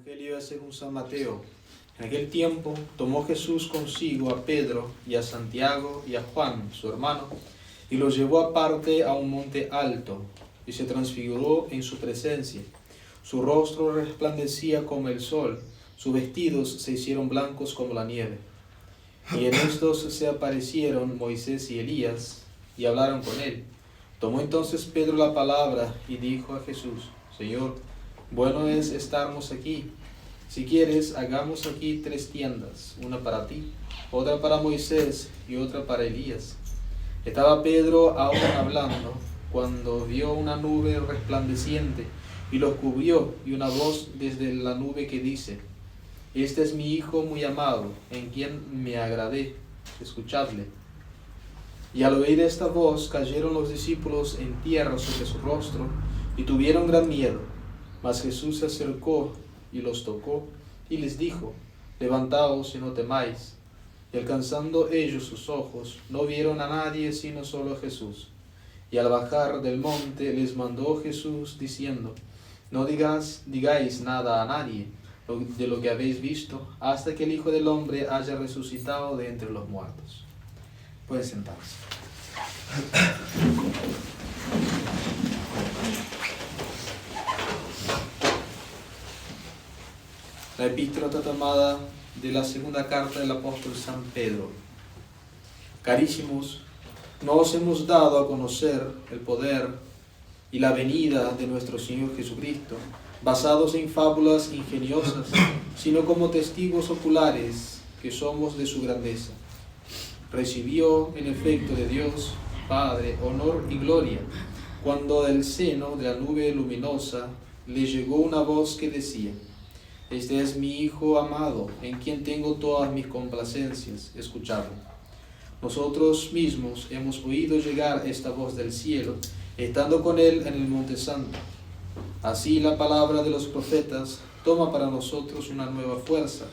Evangelio es según San Mateo. En aquel tiempo tomó Jesús consigo a Pedro y a Santiago y a Juan, su hermano, y los llevó aparte a un monte alto, y se transfiguró en su presencia. Su rostro resplandecía como el sol, sus vestidos se hicieron blancos como la nieve. Y en estos se aparecieron Moisés y Elías, y hablaron con él. Tomó entonces Pedro la palabra y dijo a Jesús: Señor, bueno es estarnos aquí. Si quieres, hagamos aquí 3 tiendas, una para ti, otra para Moisés y otra para Elías. Estaba Pedro aún hablando, cuando vio una nube resplandeciente y los cubrió, y una voz desde la nube que dice: Este es mi Hijo muy amado, en quien me agradé, escuchadle. Y al oír esta voz cayeron los discípulos en tierra sobre su rostro y tuvieron gran miedo. Mas Jesús se acercó y los tocó y les dijo: Levantaos y no temáis. Y alcanzando ellos sus ojos, no vieron a nadie sino solo a Jesús. Y al bajar del monte les mandó Jesús diciendo: No digáis nada a nadie de lo que habéis visto, hasta que el Hijo del Hombre haya resucitado de entre los muertos. Pueden sentarse. La epístola está tomada de la segunda carta del apóstol San Pedro. Carísimos, no os hemos dado a conocer el poder y la venida de nuestro Señor Jesucristo, basados en fábulas ingeniosas, sino como testigos oculares que somos de su grandeza. Recibió en efecto de Dios Padre honor y gloria, cuando del seno de la nube luminosa le llegó una voz que decía: Este es mi Hijo amado, en quien tengo todas mis complacencias, escuchadlo. Nosotros mismos hemos oído llegar esta voz del cielo, estando con él en el Monte Santo. Así la palabra de los profetas toma para nosotros una nueva fuerza,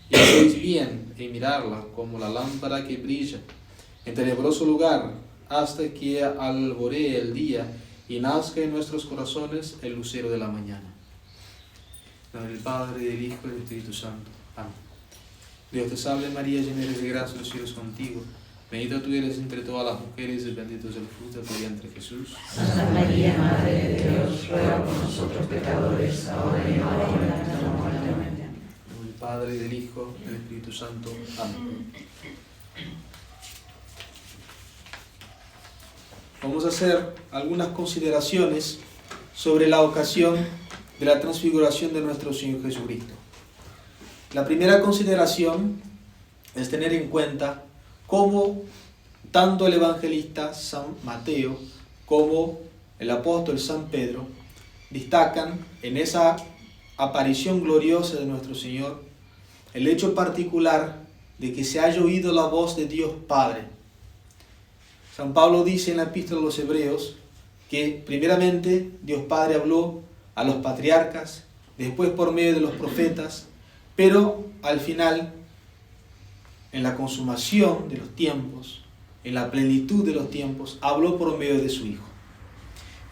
y hacéis bien en mirarla como la lámpara que brilla en tenebroso lugar, hasta que alboree el día y nazca en nuestros corazones el lucero de la mañana. En nombre del Padre, del Hijo y del Espíritu Santo. Amén. Dios te salve María, llena eres de gracia, el cielo es contigo. Bendita tú eres entre todas las mujeres y bendito es el fruto de tu vientre Jesús. Santa María, Madre de Dios, ruega por nosotros pecadores, ahora y en la hora de nuestra muerte. Amén. En nombre del Padre, del Hijo y del Espíritu Santo. Amén. Vamos a hacer algunas consideraciones sobre la ocasión de la transfiguración de nuestro Señor Jesucristo. La primera consideración es tener en cuenta cómo tanto el evangelista San Mateo como el apóstol San Pedro destacan en esa aparición gloriosa de nuestro Señor el hecho particular de que se haya oído la voz de Dios Padre. San Pablo dice en la epístola a los Hebreos que primeramente Dios Padre habló a los patriarcas, después por medio de los profetas, pero al final, en la consumación de los tiempos, en la plenitud de los tiempos, habló por medio de su Hijo.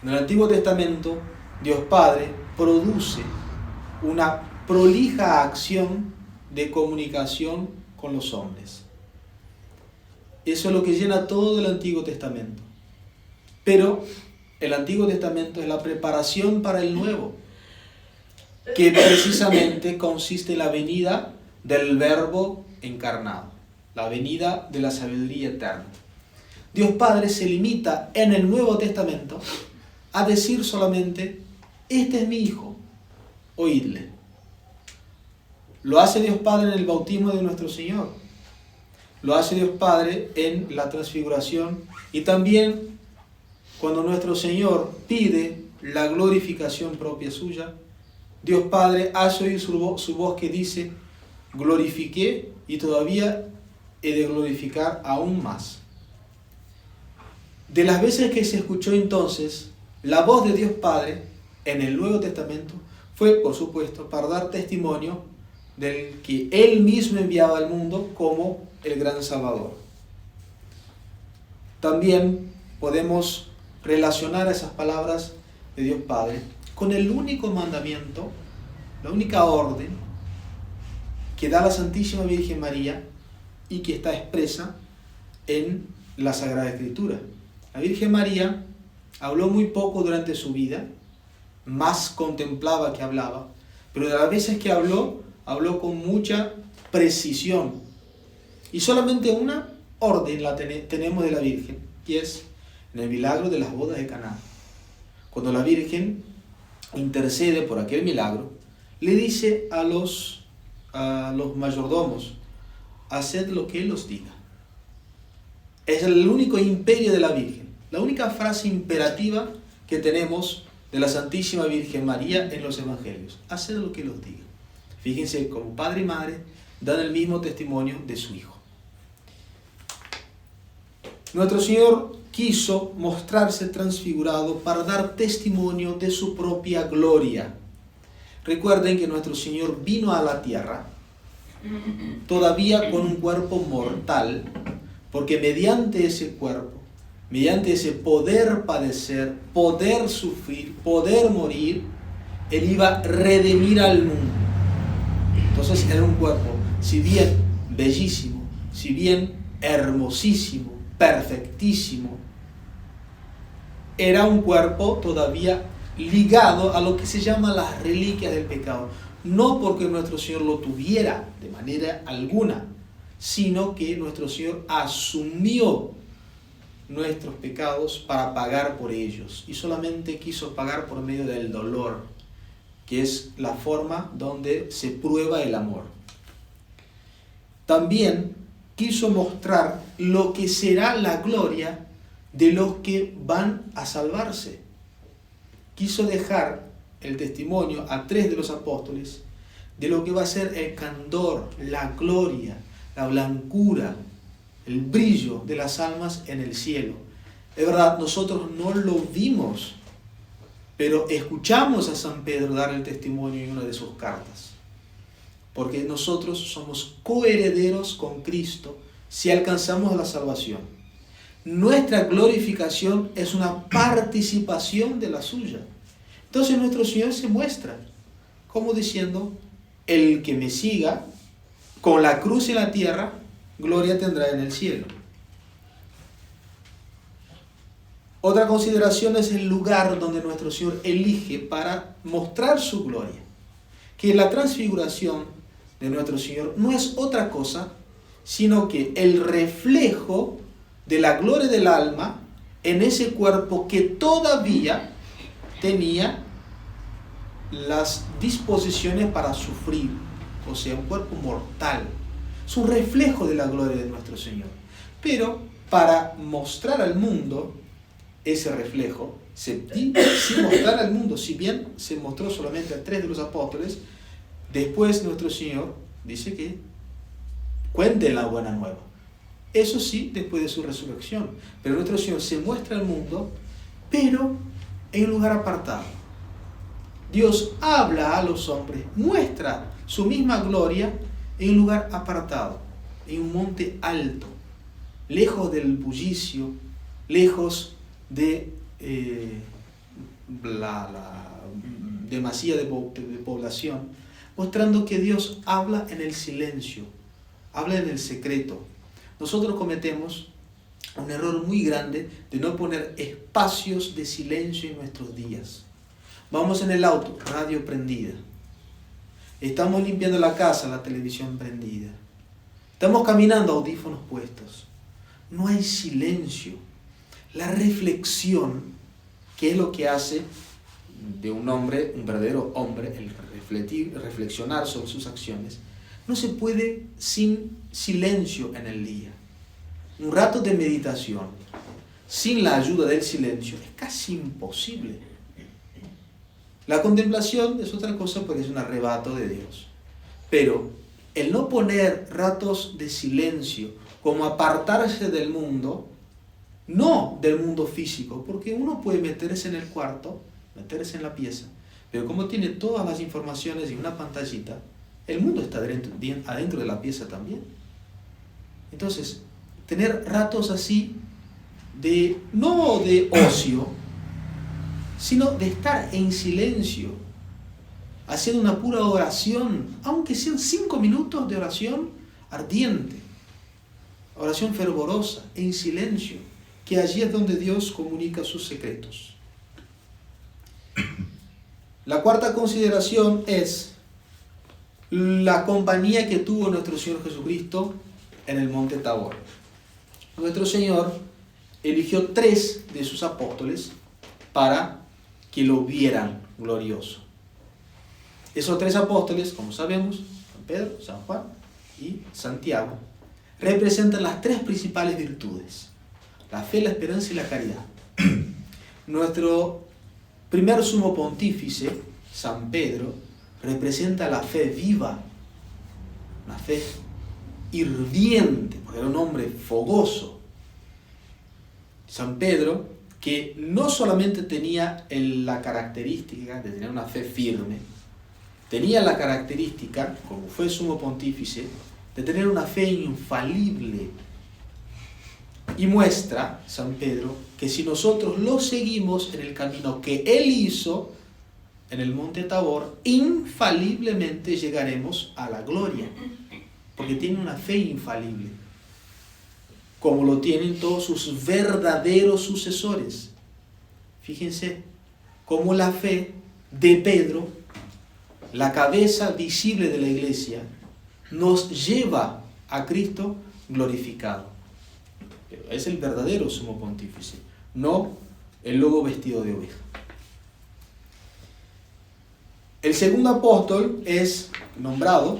En el Antiguo Testamento, Dios Padre produce una prolija acción de comunicación con los hombres. Eso es lo que llena todo el Antiguo Testamento. Pero el Antiguo Testamento es la preparación para el Nuevo, que precisamente consiste en la venida del Verbo encarnado, la venida de la sabiduría eterna. Dios Padre se limita en el Nuevo Testamento a decir solamente: Este es mi Hijo, oídle. Lo hace Dios Padre en el bautismo de nuestro Señor. Lo hace Dios Padre en la transfiguración y también cuando nuestro Señor pide la glorificación propia suya. Dios Padre hace oír su voz que dice: glorifiqué y todavía he de glorificar aún más. De las veces que se escuchó entonces la voz de Dios Padre en el Nuevo Testamento, fue por supuesto para dar testimonio del que Él mismo enviaba al mundo como el gran Salvador. También podemos relacionar esas palabras de Dios Padre con el único mandamiento la única orden que da la Santísima Virgen María y que está expresa en la Sagrada Escritura. La Virgen María habló muy poco durante su vida, más contemplaba que hablaba, pero de las veces que habló con mucha precisión. Y solamente una orden tenemos de la Virgen, y es en el milagro de las bodas de Caná. Cuando la Virgen intercede por aquel milagro, le dice a los mayordomos: haced lo que Él os diga. Es el único imperio de la Virgen, la única frase imperativa que tenemos de la Santísima Virgen María en los Evangelios: haced lo que Él os diga. Fíjense, como padre y madre dan el mismo testimonio de su Hijo. Nuestro Señor quiso mostrarse transfigurado para dar testimonio de su propia gloria. Recuerden que nuestro Señor vino a la tierra todavía con un cuerpo mortal, porque mediante ese cuerpo, mediante ese poder padecer, poder sufrir, poder morir, Él iba a redimir al mundo. Entonces era un cuerpo, si bien bellísimo, si bien hermosísimo, perfectísimo, era un cuerpo todavía ligado a lo que se llama las reliquias del pecado. No porque nuestro Señor lo tuviera de manera alguna, sino que nuestro Señor asumió nuestros pecados para pagar por ellos, y solamente quiso pagar por medio del dolor, que es la forma donde se prueba el amor. También quiso mostrar lo que será la gloria de los que van a salvarse. Quiso dejar el testimonio a 3 de los apóstoles de lo que va a ser el candor, la gloria, la blancura, el brillo de las almas en el cielo. Es verdad, nosotros no lo vimos, pero escuchamos a San Pedro dar el testimonio en una de sus cartas. Porque nosotros somos coherederos con Cristo si alcanzamos la salvación. Nuestra glorificación es una participación de la suya. Entonces nuestro Señor se muestra como diciendo: el que me siga, con la cruz en la tierra, gloria tendrá en el cielo. Otra consideración es el lugar donde nuestro Señor elige para mostrar su gloria. Que la transfiguración de nuestro Señor no es otra cosa, sino que el reflejo de la gloria del alma en ese cuerpo que todavía tenía las disposiciones para sufrir, o sea, un cuerpo mortal. Es un reflejo de la gloria de nuestro Señor. Pero para mostrar al mundo ese reflejo, sin mostrar al mundo, si bien se mostró solamente a 3 de los apóstoles, después nuestro Señor dice que cuenten la buena nueva. Eso sí, después de su resurrección. Pero nuestro Señor se muestra al mundo, pero en un lugar apartado. Dios habla a los hombres, muestra su misma gloria en un lugar apartado, en un monte alto, lejos del bullicio, lejos de la demasía de población, mostrando que Dios habla en el silencio, habla en el secreto. Nosotros cometemos un error muy grande de no poner espacios de silencio en nuestros días. Vamos en el auto, radio prendida. Estamos limpiando la casa, la televisión prendida. Estamos caminando, audífonos puestos. No hay silencio. La reflexión, que es lo que hace de un hombre, un verdadero hombre, el reflexionar sobre sus acciones, no se puede sin silencio en el día. Un rato de meditación sin la ayuda del silencio es casi imposible. La contemplación es otra cosa porque es un arrebato de Dios. Pero el no poner ratos de silencio, como apartarse del mundo, no del mundo físico, porque uno puede meterse en el cuarto, meterse en la pieza, pero como tiene todas las informaciones en una pantallita, el mundo está adentro de la pieza también. Entonces, tener ratos así, no de ocio, sino de estar en silencio, haciendo una pura oración, aunque sean 5 minutos de oración ardiente, oración fervorosa, en silencio, que allí es donde Dios comunica sus secretos. La cuarta consideración es la compañía que tuvo nuestro Señor Jesucristo en el monte Tabor. Nuestro Señor eligió 3 de sus apóstoles para que lo vieran glorioso. Esos 3 apóstoles, como sabemos, San Pedro, San Juan y Santiago, representan las 3 principales virtudes: la fe, la esperanza y la caridad. Nuestro primer sumo pontífice, San Pedro, representa la fe viva, una fe hirviente, porque era un hombre fogoso. San Pedro, que no solamente tenía la característica de tener una fe firme, tenía la característica, como fue sumo pontífice, de tener una fe infalible. Y muestra, San Pedro, que si nosotros lo seguimos en el camino que él hizo en el monte Tabor, infaliblemente llegaremos a la gloria, porque tiene una fe infalible, como lo tienen todos sus verdaderos sucesores. Fíjense cómo la fe de Pedro, la cabeza visible de la iglesia, nos lleva a Cristo glorificado. Es el verdadero sumo pontífice, no el lobo vestido de oveja. El segundo apóstol es nombrado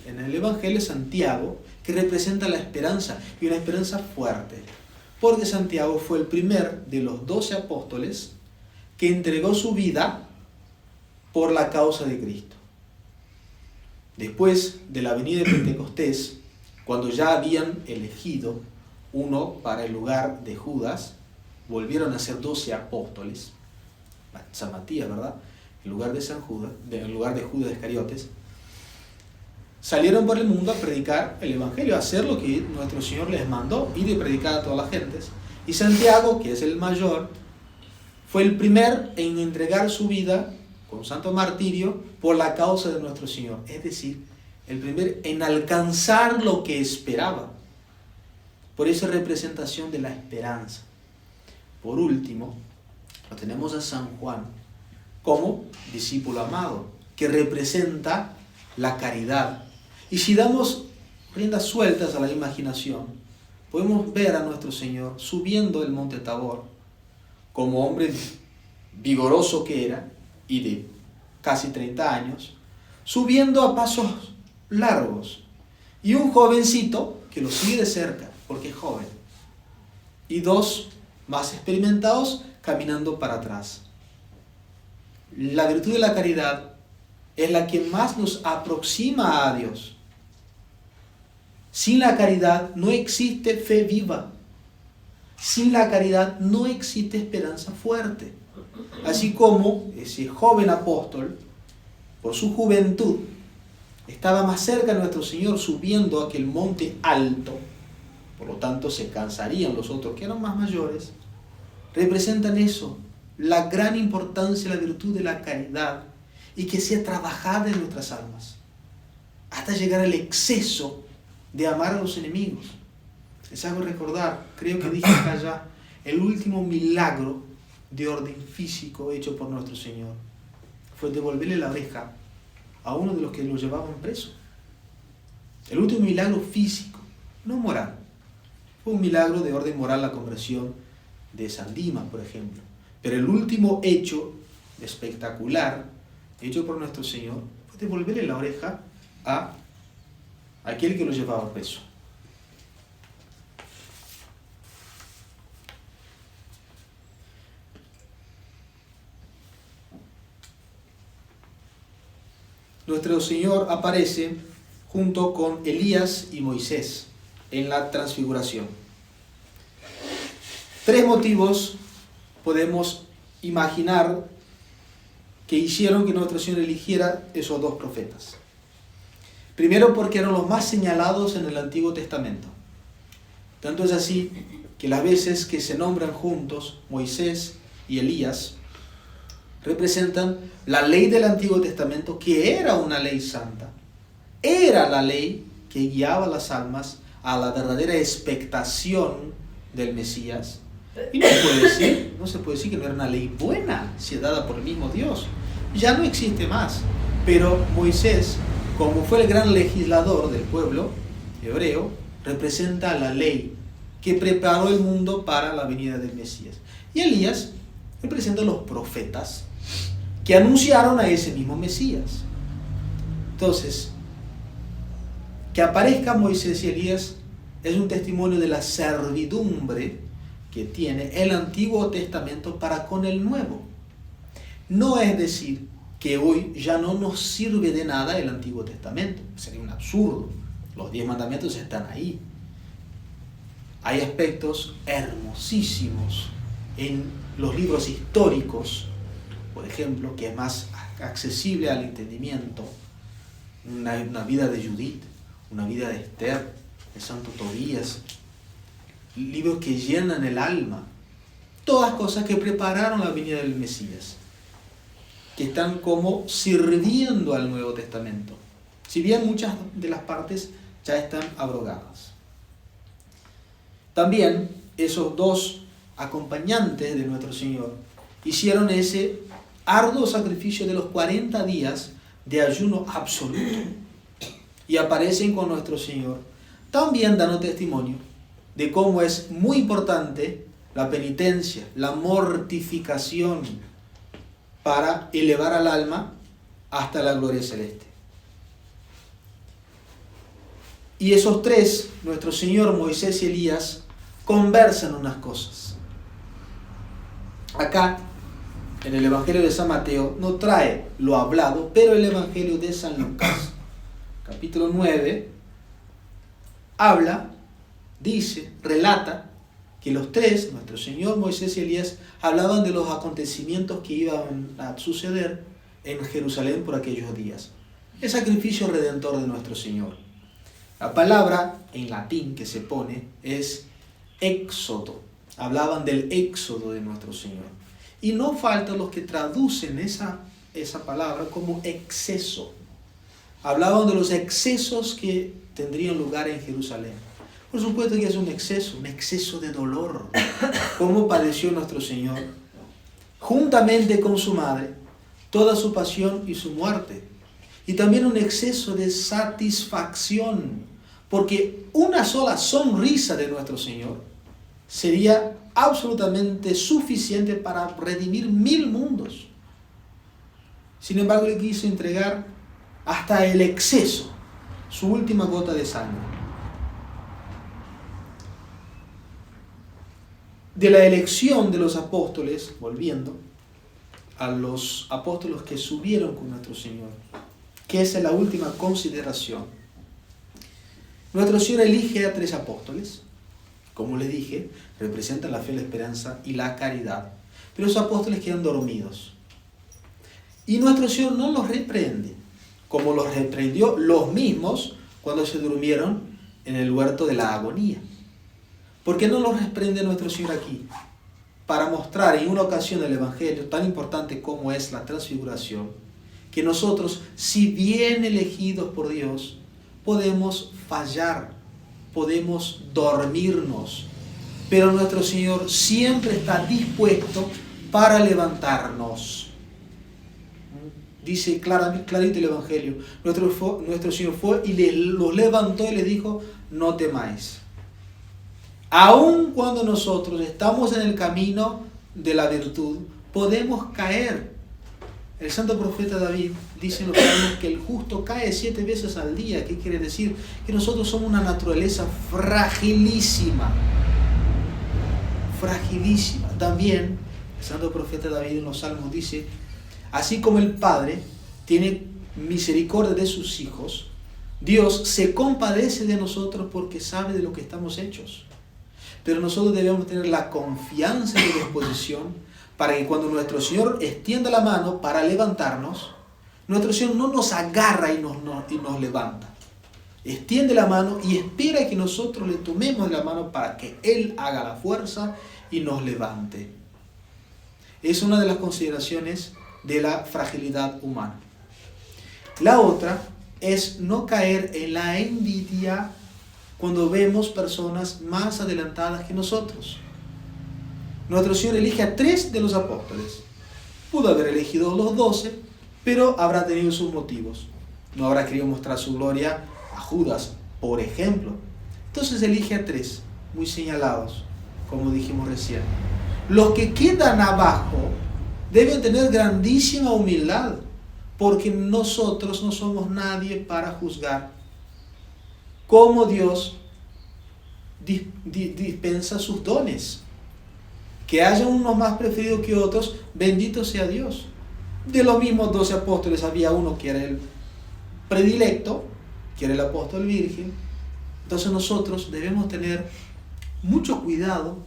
en el Evangelio Santiago, que representa la esperanza, y una esperanza fuerte, porque Santiago fue el primer de los 12 apóstoles que entregó su vida por la causa de Cristo. Después de la venida de Pentecostés, cuando ya habían elegido uno para el lugar de Judas, volvieron a ser 12 apóstoles, San Matías, ¿verdad?, en lugar de San Judas, en lugar de Judas Iscariotes, salieron por el mundo a predicar el Evangelio, a hacer lo que nuestro Señor les mandó, ir y predicar a todas las gentes. Y Santiago, que es el mayor, fue el primer en entregar su vida con santo martirio por la causa de nuestro Señor, es decir, el primero en alcanzar lo que esperaba. Por eso es representación de la esperanza. Por último, lo tenemos a San Juan como discípulo amado, que representa la caridad. Y si damos riendas sueltas a la imaginación, podemos ver a nuestro Señor subiendo el monte Tabor, como hombre vigoroso que era, y de casi 30 años, subiendo a pasos largos, y un jovencito que lo sigue de cerca, porque es joven, y 2 más experimentados caminando para atrás. La virtud de la caridad es la que más nos aproxima a Dios. Sin la caridad no existe fe viva. Sin la caridad no existe esperanza fuerte. Así como ese joven apóstol, por su juventud, estaba más cerca de nuestro Señor subiendo aquel monte alto, por lo tanto se cansarían los otros que eran más mayores, representan eso, la gran importancia de la virtud de la caridad, y que sea trabajada en nuestras almas, hasta llegar al exceso de amar a los enemigos. Les hago recordar, creo que dije acá ya, el último milagro de orden físico hecho por nuestro Señor fue devolverle la oreja a uno de los que lo llevaban preso. El último milagro físico, no moral. Fue un milagro de orden moral la conversión de San Dimas, por ejemplo. Pero el último hecho espectacular hecho por nuestro Señor fue devolverle la oreja a aquel que lo llevaba preso. Nuestro Señor aparece junto con Elías y Moisés en la transfiguración. 3 motivos podemos imaginar que hicieron que nuestro Señor eligiera esos 2 profetas. Primero, porque eran los más señalados en el Antiguo Testamento. Tanto es así que las veces que se nombran juntos Moisés y Elías, representan la ley del Antiguo Testamento, que era una ley santa. Era la ley que guiaba las almas a la verdadera expectación del Mesías. Y no se puede decir que no era una ley buena, si es dada por el mismo Dios. Ya no existe más. Pero Moisés, como fue el gran legislador del pueblo hebreo, representa la ley que preparó el mundo para la venida del Mesías. Y Elías representa a los profetas que anunciaron a ese mismo Mesías. Entonces, que aparezca Moisés y Elías es un testimonio de la servidumbre que tiene el Antiguo Testamento para con el Nuevo. No es decir que hoy ya no nos sirve de nada el Antiguo Testamento. Sería un absurdo. Los 10 mandamientos están ahí. Hay aspectos hermosísimos en los libros históricos, por ejemplo, que es más accesible al entendimiento. Una vida de Judith, una vida de Esther, de Santo Tobías, libros que llenan el alma. Todas cosas que prepararon la venida del Mesías, que están como sirviendo al Nuevo Testamento, si bien muchas de las partes ya están abrogadas. También esos dos acompañantes de nuestro Señor hicieron ese arduo sacrificio de los 40 días de ayuno absoluto y aparecen con nuestro Señor, también dando testimonio de cómo es muy importante la penitencia, la mortificación para elevar al alma hasta la gloria celeste. Y esos tres, nuestro Señor, Moisés y Elías, conversan unas cosas. Acá, en el Evangelio de San Mateo, no trae lo hablado, pero el Evangelio de San Lucas, capítulo 9, habla, dice, relata que los tres, nuestro Señor, Moisés y Elías, hablaban de los acontecimientos que iban a suceder en Jerusalén por aquellos días. El sacrificio redentor de nuestro Señor. La palabra en latín que se pone es éxodo. Hablaban del éxodo de nuestro Señor. Y no faltan los que traducen esa palabra como exceso. Hablaban de los excesos que tendrían lugar en Jerusalén. Por supuesto que es un exceso de dolor, como padeció nuestro Señor, juntamente con su madre, toda su pasión y su muerte. Y también un exceso de satisfacción, porque una sola sonrisa de nuestro Señor sería absolutamente suficiente para redimir 1000 mundos. Sin embargo, le quiso entregar hasta el exceso, su última gota de sangre. De la elección de los apóstoles, volviendo a los apóstoles que subieron con nuestro Señor, que esa es la última consideración. Nuestro Señor elige a 3 apóstoles, como les dije, representan la fe, la esperanza y la caridad, pero esos apóstoles quedan dormidos. Y nuestro Señor no los reprende, como los reprendió los mismos cuando se durmieron en el huerto de la agonía. ¿Por qué no los reprende nuestro Señor aquí? Para mostrar en una ocasión del Evangelio, tan importante como es la transfiguración, que nosotros, si bien elegidos por Dios, podemos fallar, podemos dormirnos, pero nuestro Señor siempre está dispuesto para levantarnos. Dice clarito el Evangelio, nuestro Señor fue y los levantó y les dijo, no temáis. Aun cuando nosotros estamos en el camino de la virtud, podemos caer. El santo profeta David dice en los Salmos que el justo cae 7 veces al día. ¿Qué quiere decir? Que nosotros somos una naturaleza fragilísima. Fragilísima. También el santo profeta David en los Salmos dice, así como el Padre tiene misericordia de sus hijos, Dios se compadece de nosotros porque sabe de lo que estamos hechos. Pero nosotros debemos tener la confianza y la disposición para que cuando nuestro Señor extienda la mano para levantarnos, nuestro Señor no nos agarra y nos levanta. Extiende la mano y espera que nosotros le tomemos la mano para que Él haga la fuerza y nos levante. Es una de las consideraciones de la fragilidad humana. La otra es no caer en la envidia cuando vemos personas más adelantadas que nosotros. Nuestro Señor elige a 3 de los apóstoles. Pudo haber elegido los 12, pero habrá tenido sus motivos. No habrá querido mostrar su gloria a Judas, por ejemplo. Entonces elige a 3, muy señalados, como dijimos recién. Los que quedan abajo deben tener grandísima humildad, porque nosotros no somos nadie para juzgar cómo Dios dispensa sus dones. Que haya unos más preferidos que otros, bendito sea Dios. De los mismos 12 apóstoles había uno que era el predilecto, que era el apóstol virgen. Entonces nosotros debemos tener mucho cuidado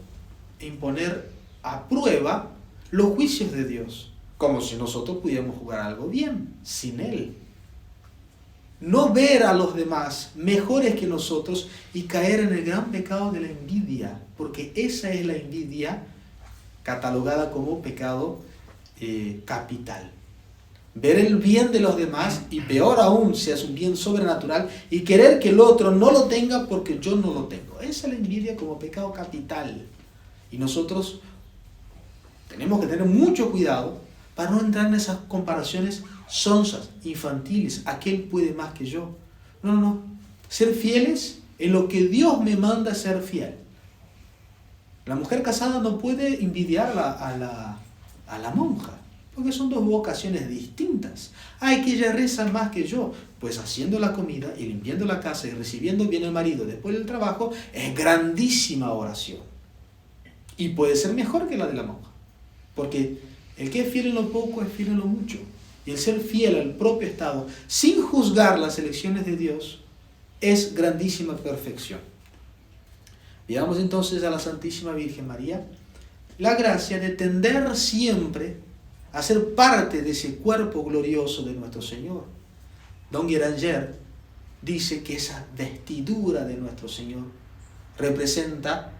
en poner a prueba los juicios de Dios, como si nosotros pudiéramos jugar algo bien sin Él. No ver a los demás mejores que nosotros y caer en el gran pecado de la envidia, porque esa es la envidia catalogada como pecado capital. Ver el bien de los demás, y peor aún si es un bien sobrenatural, y querer que el otro no lo tenga porque yo no lo tengo. Esa es la envidia como pecado capital. Y nosotros tenemos que tener mucho cuidado para no entrar en esas comparaciones sonzas, infantiles. Aquel puede más que yo. No. Ser fieles en lo que Dios me manda ser fiel. La mujer casada no puede envidiar a la monja, porque son 2 vocaciones distintas. Ay, que ella reza más que yo. Pues haciendo la comida y limpiando la casa y recibiendo bien al marido después del trabajo es grandísima oración. Y puede ser mejor que la de la monja. Porque el que es fiel en lo poco es fiel en lo mucho. Y el ser fiel al propio estado, sin juzgar las elecciones de Dios, es grandísima perfección. Veamos entonces a la Santísima Virgen María la gracia de tender siempre a ser parte de ese cuerpo glorioso de nuestro Señor. Don Guéranger dice que esa vestidura de nuestro Señor representa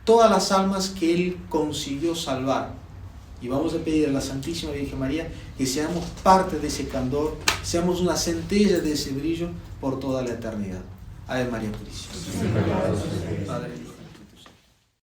todas las almas que Él consiguió salvar. Y vamos a pedir a la Santísima Virgen María que seamos parte de ese candor, seamos una centella de ese brillo por toda la eternidad. Ave María Purísima. Padre.